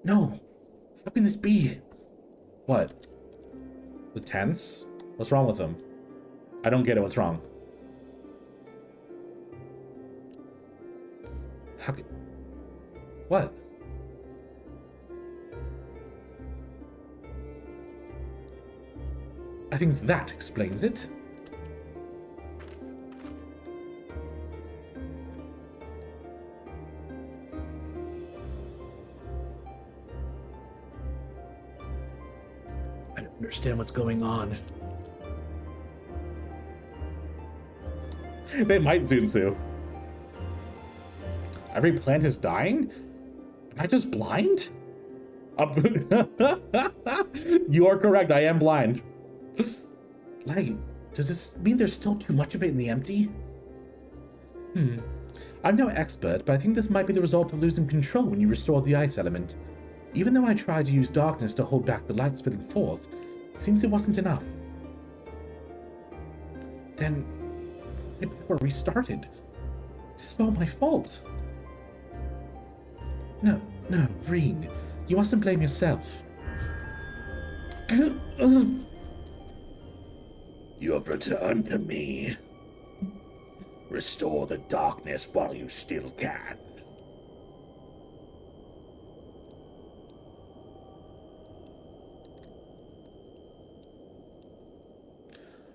No! How can this be? What? The tents? What's wrong with them? I don't get it. What's wrong? How can... What? I think that explains it. I don't understand what's going on. They might Zunsu. Every plant is dying? Am I just blind? You are correct, I am blind. Light, does this mean there's still too much of it in the empty? I'm no expert, but I think this might be the result of losing control when you restore the ice element. Even though I tried to use darkness to hold back the light spilling forth, it seems it wasn't enough. Then, it were restarted. This is all my fault. No, Reen, you mustn't blame yourself. You have returned to me. Restore the darkness while you still can.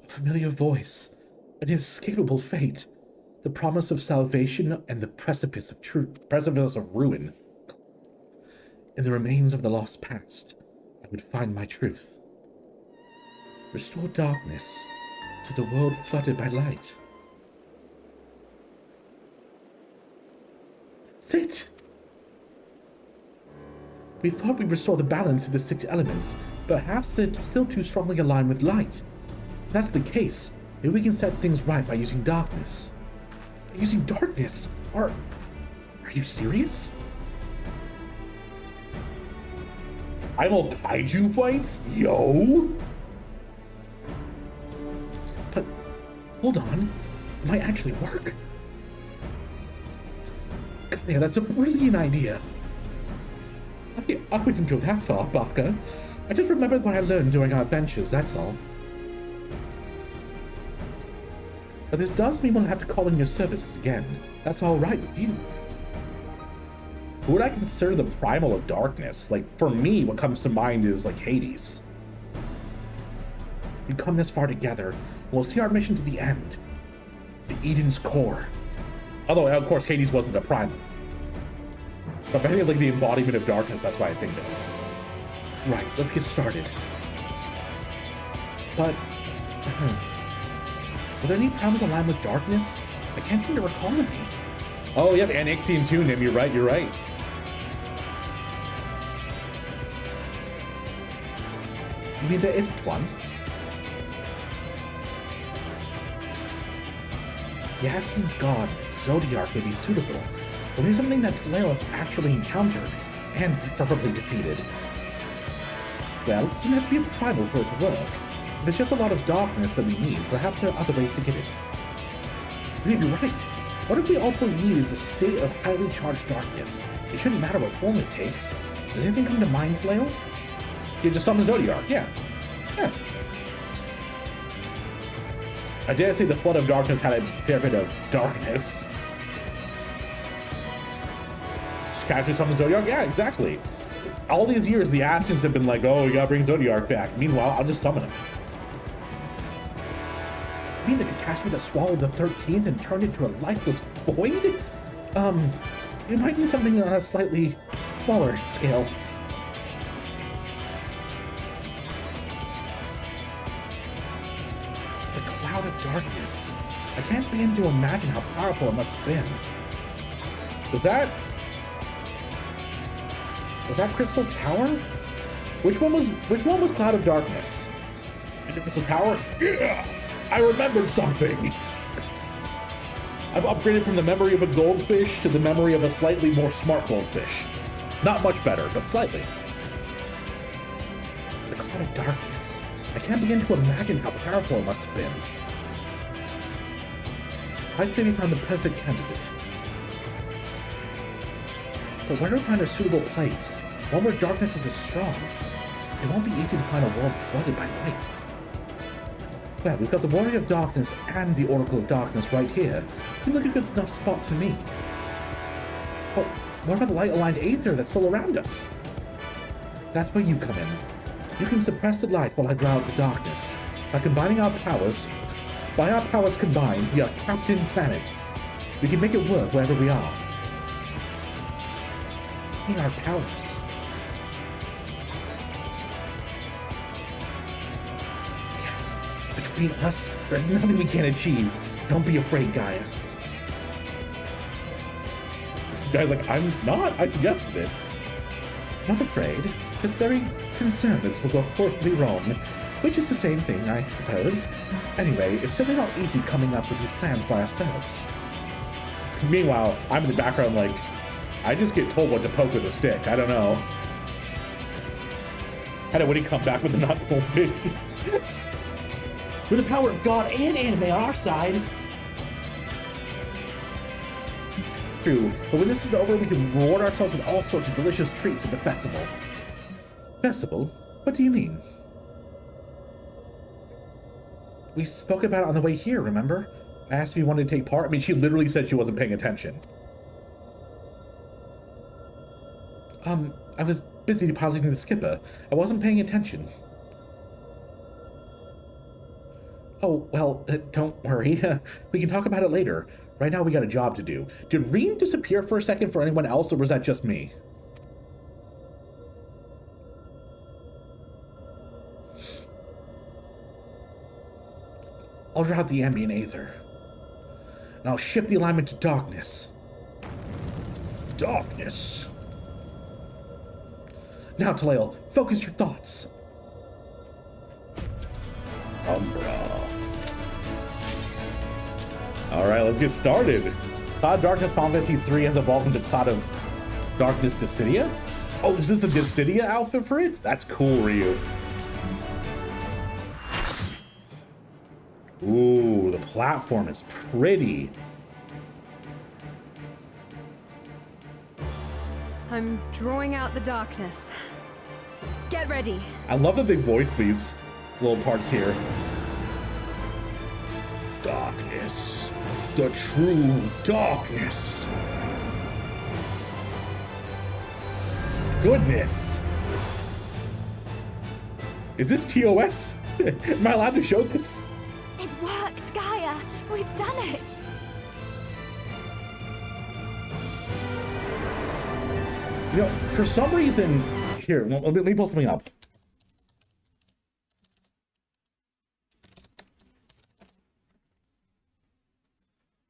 A familiar voice, an inescapable fate, the promise of salvation and the precipice of ruin. In the remains of the lost past, I would find my truth. Restore darkness to the world flooded by light. That's it! We thought we'd restore the balance of the 6 elements, but perhaps they're still too strongly aligned with light. If that's the case, maybe we can set things right by using darkness. Using darkness? Are you serious? Primal kaiju fights? Yo! But, hold on. It might actually work. Yeah, that's a brilliant idea. I wouldn't go that far, Baka. I just remembered what I learned during our adventures, that's all. But this does mean we'll have to call in your services again. That's all right with you. Who would I consider the primal of darkness? Like, for me, what comes to mind is, like, Hades. We've come this far together, and we'll see our mission to the end. To Eden's core. Although, of course, Hades wasn't a primal. But I think, like, the embodiment of darkness, that's why I think that. Right, let's get started. But... was there any problems aligned with darkness? I can't seem to recall any. Oh, yep, Anixian tuned him. You're right, you're right. You mean there isn't one? The Ascian's god, Zodiark, may be suitable, but we need something that Taleo has actually encountered, and preferably defeated. Well, it doesn't have to be a primal for it to work. If it's just a lot of darkness that we need, perhaps there are other ways to get it. Yeah, you're right. What if we ultimately need is a state of highly charged darkness? It shouldn't matter what form it takes. Does anything come to mind, Taleo? Yeah, just summon Zodiark, yeah. I dare say the Flood of Darkness had a fair bit of darkness. Just casually summon Zodiark? Yeah, exactly. All these years, the Ascians have been like, oh, we gotta bring Zodiark back. Meanwhile, I'll just summon him. You mean the catastrophe that swallowed the 13th and turned it to a lifeless void? It might be something on a slightly smaller scale. The cloud of darkness. I can't begin to imagine how powerful it must have been. Was that Crystal Tower? Which one was Cloud of Darkness? Crystal Tower? Yeah! I remembered something! I've upgraded from the memory of a goldfish to the memory of a slightly more smart goldfish. Not much better, but slightly. The Cloud of Darkness. I can't begin to imagine how powerful it must have been. I'd say we found the perfect candidate. But where to find a suitable place? One where darkness is as strong. It won't be easy to find a world flooded by light. Well, we've got the Warrior of Darkness and the Oracle of Darkness right here. Seems like a good enough spot to me. But what about the light-aligned aether that's still around us? That's where you come in. You can suppress the light while I draw out the darkness. By combining our powers, combined, we are Captain Planet. We can make it work wherever we are. In our powers. Yes, between us, there's nothing we can't achieve. Don't be afraid, Gaia. Guy's like, I'm not. I suggested it. Not afraid. Just very concerned that we'll go horribly wrong. Which is the same thing, I suppose. Anyway, it's certainly not easy coming up with these plans by ourselves. Meanwhile, I'm in the background like, I just get told what to poke with a stick. I don't know. And then when he come back with the not cool fish. With the power of God and anime on our side. True, but when this is over, we can reward ourselves with all sorts of delicious treats at the festival. Festival? What do you mean? We spoke about it on the way here, remember? I asked if you wanted to take part. I mean, she literally said she wasn't paying attention. I was busy piloting the skipper. I wasn't paying attention. Oh, well, don't worry. We can talk about it later. Right now we got a job to do. Did Reen disappear for a second for anyone else, or was that just me? I'll draw out the ambient aether. And I'll shift the alignment to darkness. Darkness. Now, Taleo, focus your thoughts. Umbra. Alright, let's get started. Cloud of Darkness Final Fantasy 3 has evolved into Cloud of Darkness Dissidia? Oh, is this a Dissidia outfit for it? That's cool, Ryu. Ooh, the platform is pretty. I'm drawing out the darkness. Get ready. I love that they voice these little parts here. Darkness. The true darkness. Goodness. Is this TOS? Am I allowed to show this? It worked, Gaia. We've done it. You know, for some reason, here, let me pull something up.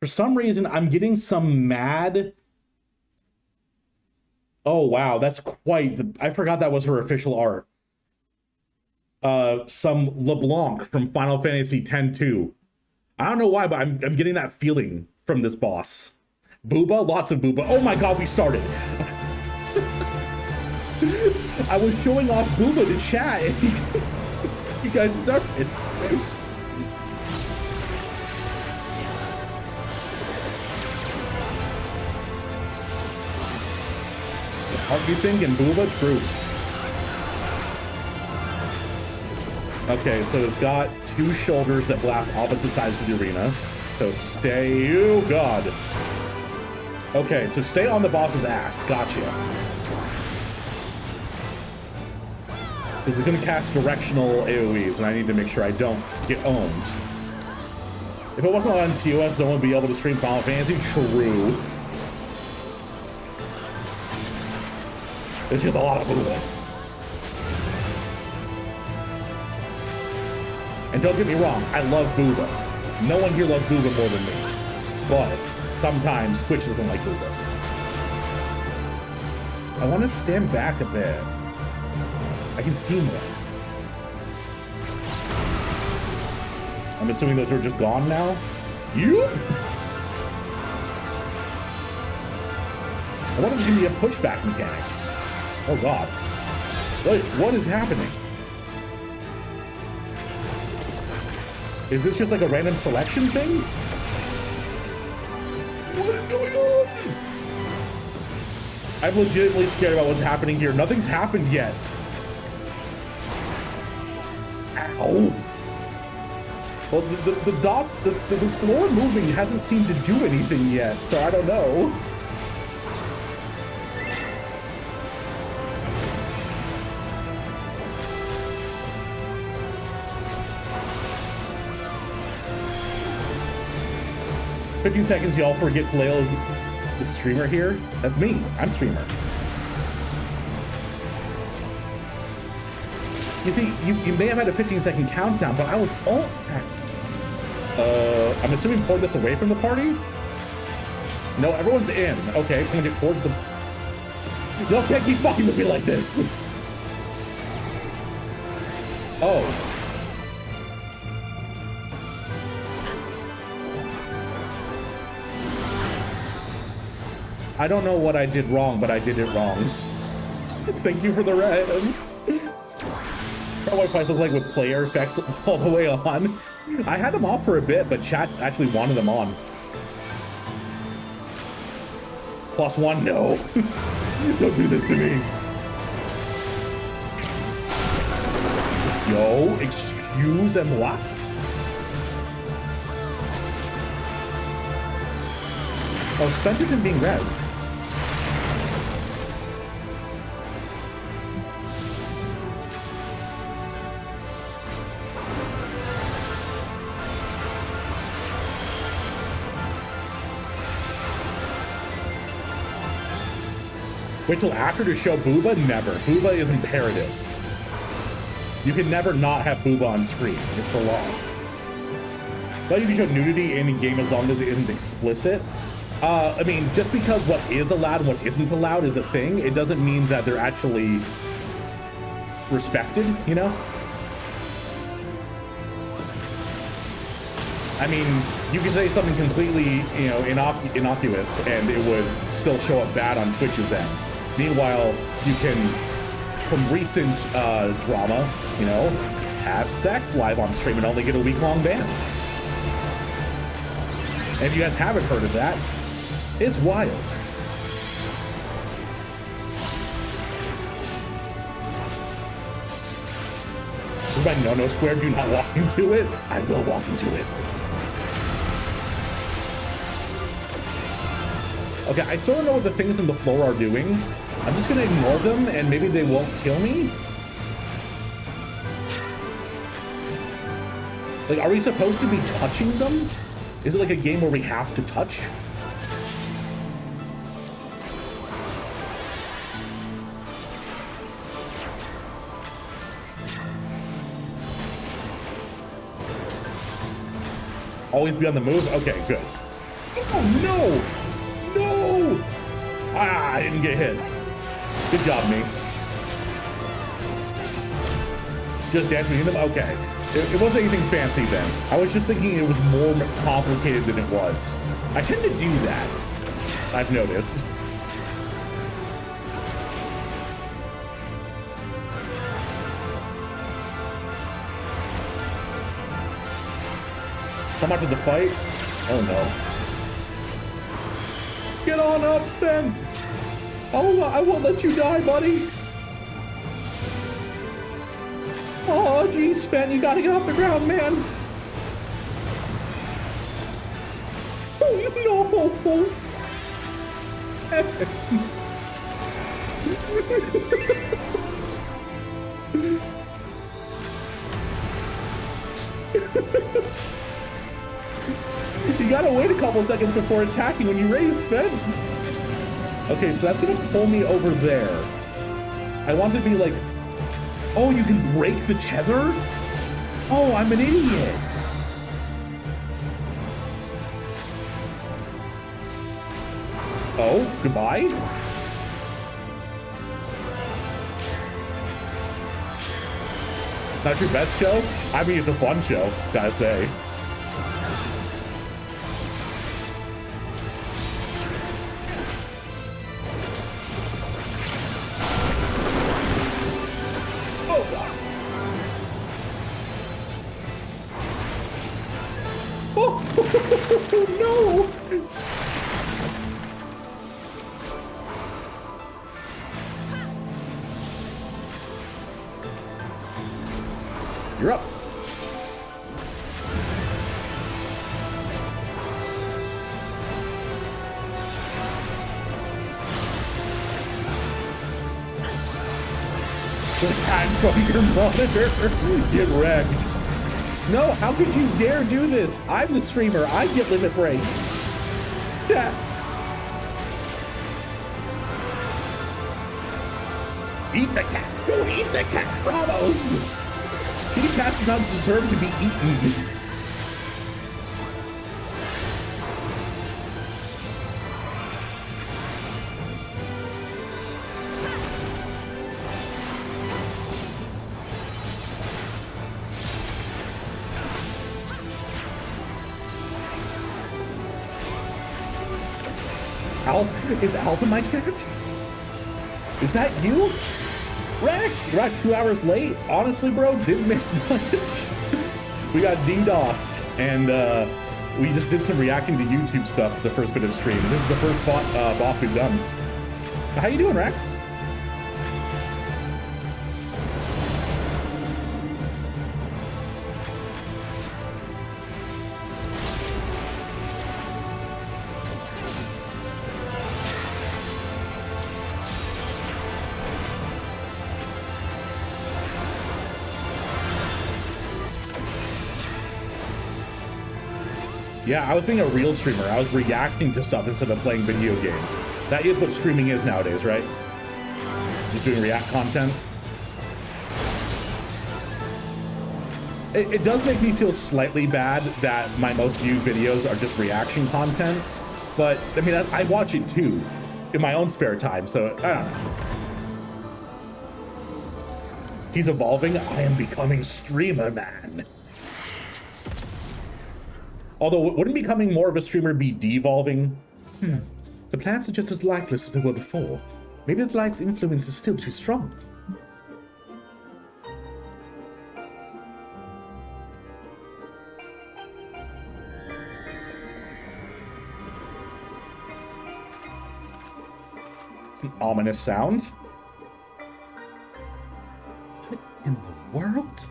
For some reason, I'm getting some mad. Oh, wow, that's quite the... I forgot that was her official art. Some LeBlanc from Final Fantasy X-2. I don't know why, but I'm getting that feeling from this boss. Booba? Lots of Booba. Oh my god, we started. I was showing off Booba to chat, and you guys started. Everything in Booba, true. Okay, so it's got two shoulders that blast opposite sides of the arena. So stay, oh god. Okay, so stay on the boss's ass, gotcha. Because it's gonna cast directional AoEs, and I need to make sure I don't get owned. If it wasn't on TOS, no one would be able to stream Final Fantasy, true. It's just a lot of movement. And don't get me wrong, I love Booba. No one here loves Booba more than me. But sometimes Twitch doesn't like Booba. I want to stand back a bit. I can see more. I'm assuming those are just gone now. Yup! I wonder if there's going to be a pushback mechanic. Oh god. Wait, what is happening? Is this just like a random selection thing? What is going on? I'm legitimately scared about what's happening here. Nothing's happened yet. Ow. Well, the dots, the floor moving hasn't seemed to do anything yet, so I don't know. "15 seconds, y'all forget Flail is the streamer here." That's me. I'm streamer. You see, you may have had a 15-second countdown, but I was alt tagged. I'm assuming pulled this away from the party? No, everyone's in. Okay, pointed towards the... Y'all can't keep fucking with me like this! Oh. I don't know what I did wrong, but I did it wrong. Thank you for the res. What do I look like with player effects all the way on? I had them off for a bit, but chat actually wanted them on. +1, no. Don't do this to me. Yo, excuse-moi. Oh, Spencer's being rezzed. Wait till after to show Booba? Never. Booba is imperative. You can never not have Booba on screen. It's the law. But you can show nudity in game as long as it isn't explicit. I mean, just because what is allowed and what isn't allowed is a thing, it doesn't mean that they're actually respected, you know? I mean, you can say something completely, you know, innocuous and it would still show up bad on Twitch's end. Meanwhile, you can, from recent drama, you know, have sex live on stream and only get a week-long ban. And if you guys haven't heard of that, it's wild. If I no square, do not walk into it. I will walk into it. Okay, I still don't know what the things on the floor are doing. I'm just gonna ignore them and maybe they won't kill me. Like, are we supposed to be touching them? Is it like a game where we have to touch? Always be on the move? Okay, good. Oh, no! No! Ah, I didn't get hit. Good job, me. Just dancing into them? Okay. It wasn't anything fancy then. I was just thinking it was more complicated than it was. I tend to do that, I've noticed. Come out to the fight? Oh no. Get on up, Ben! I won't let you die, buddy! Oh, geez, Sven, you gotta get off the ground, man! Oh, you know! You gotta wait a couple seconds before attacking when you raise, Sven. Okay, so that's gonna pull me over there. I want to be like, oh, you can break the tether? Oh, I'm an idiot. Oh, goodbye? Not your best show? I mean, it's a fun show, gotta say. You're up. I'm from your monitor. Get wrecked. No, how could you dare do this? I'm the streamer. I get limit break. Yeah. Eat the cat. Go eat the cat. Bravos. Kitty cats do not deserve to be eaten. Is Alpha my cat? Is that you? Rex? You're not 2 hours late? Honestly, bro, didn't miss much. We got DDoSed, and we just did some reacting to YouTube stuff the first bit of stream. This is the first boss we've done. How you doing, Rex? Yeah, I was being a real streamer. I was reacting to stuff instead of playing video games. That is what streaming is nowadays, right? Just doing react content. It does make me feel slightly bad that my most viewed videos are just reaction content. But, I mean, I watch it too, in my own spare time, so I don't know. He's evolving. I am becoming streamer man. Although, wouldn't becoming more of a streamer be devolving? The plants are just as lifeless as they were before. Maybe the light's influence is still too strong. It's an ominous sound. What in the world?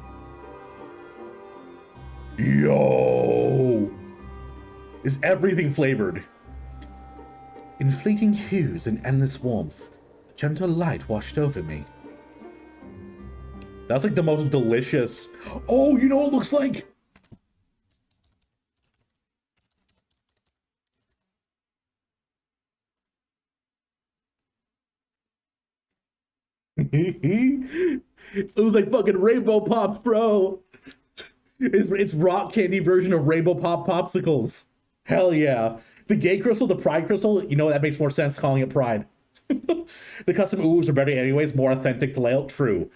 Yo! Is everything flavored? In fleeting hues and endless warmth, a gentle light washed over me. That's like the most delicious. Oh, you know what it looks like? It was like fucking Rainbow Pops, bro. It's rock candy version of Rainbow Pop popsicles. Hell yeah. The gay crystal, the pride crystal, you know, that makes more sense calling it pride. The custom oohs are better anyways, more authentic to layout. True.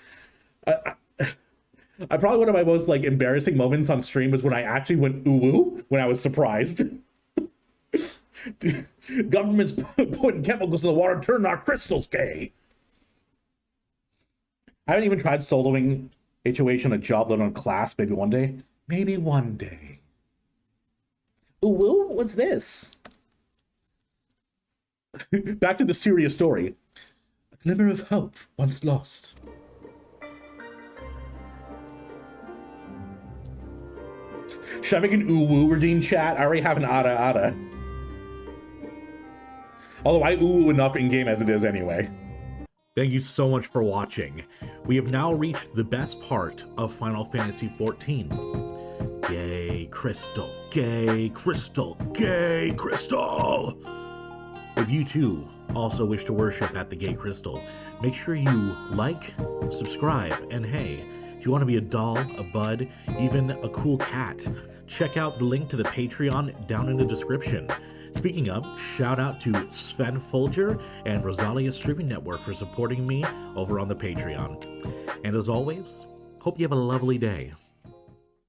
I probably one of my most like embarrassing moments on stream was when I actually went ooh when I was surprised. The government's putting chemicals in the water, turning our crystals gay. I haven't even tried soloing HOH on a job, let alone class. Maybe one day. Maybe one day. Ooh, what's this? Back to the serious story. A glimmer of hope once lost. Should I make an ooh redeem chat? I already have an ada. Although I ooh enough in game as it is anyway. Thank you so much for watching. We have now reached the best part of Final Fantasy XIV. Gay crystal, gay crystal, gay crystal! If you too also wish to worship at the gay crystal, make sure you like, subscribe, and hey, if you want to be a doll, a bud, even a cool cat, check out the link to the Patreon down in the description. Speaking of, shout out to Sven Folger and Rosalia Streaming Network for supporting me over on the Patreon. And as always, hope you have a lovely day.